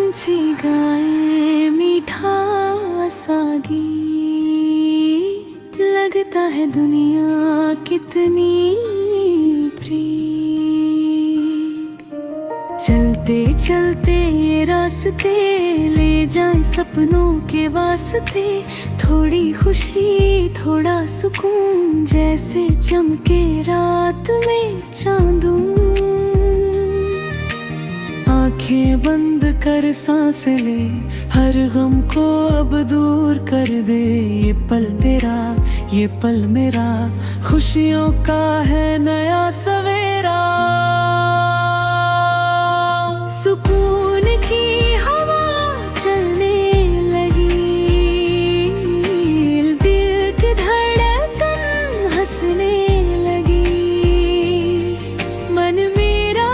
पंछी गाए मीठा सा गीत, लगता है दुनिया कितनी प्रीत। चलते चलते ये रास्ते ले जाए सपनों के वास्ते, थोड़ी खुशी थोड़ा सुकून, जैसे चमके रात में चांदू। आंखें बंद कर सांस ले, हर गम को अब दूर कर दे। ये पल तेरा ये पल मेरा, खुशियों का है नया सवेरा। सुकून की हवा चलने लगी, दिल की धड़कन हंसने लगी। मन मेरा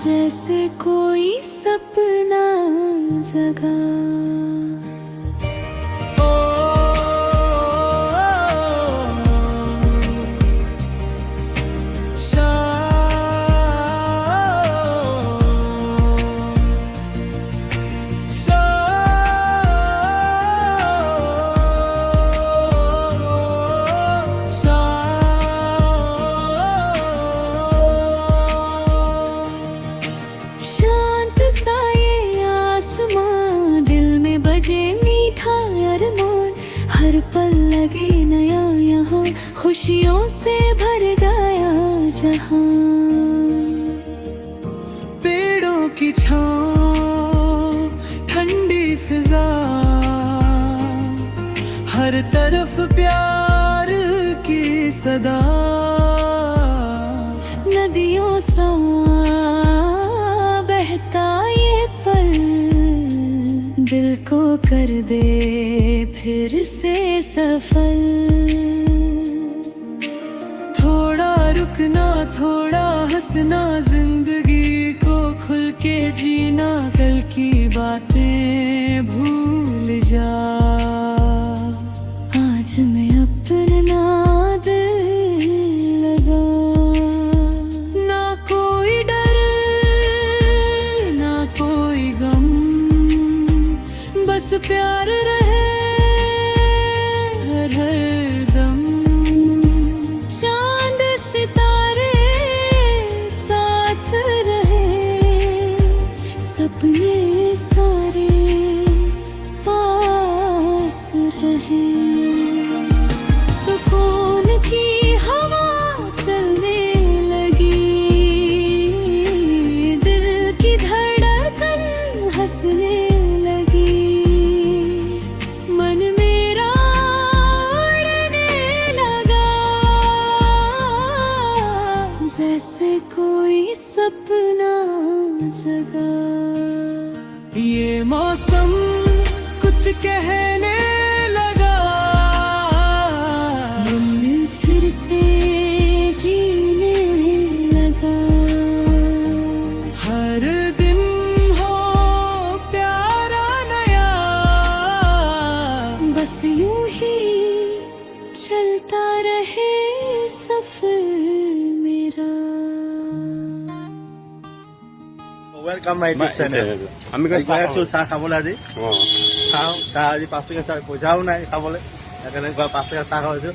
जैसे कोई सपना जगा। हर पल लगे नया यहाँ, खुशियों से भर गया जहाँ। पेड़ों की छाँव ठंडी फिजा, हर तरफ प्यार की सदा। नदियों सा बहता ये पल, दिल को कर दे फिर से सफल। थोड़ा रुकना थोड़ा हंसना, जिंदगी को खुल के जीना। कल की बातें भूल जा, आज मैं अपना दिल लगा। ना कोई डर ना कोई गम, बस प्यार रहे हरदम। चांद सितारे साथ रहे, सपने सारे पास रहे। सुकून की हवा चलने लगी, दिल की धड़कन हंसने जैसे कोई सपना जगा। ये मौसम कुछ कहने लगा, दिल फिर से जीने लगा। हर दिन हो प्यारा नया, बस यूं ही चलता रहे सफर। Welcome my YouTube channel. আমি গৈ আছো চাহ খাবলৈ। আজি খাওঁ চাহ। আজি 5 টকীয়া চাহ, পইচাও নাই খাবলৈ, সেইকাৰণে 5 টকীয়া চাহ খাইছোঁ।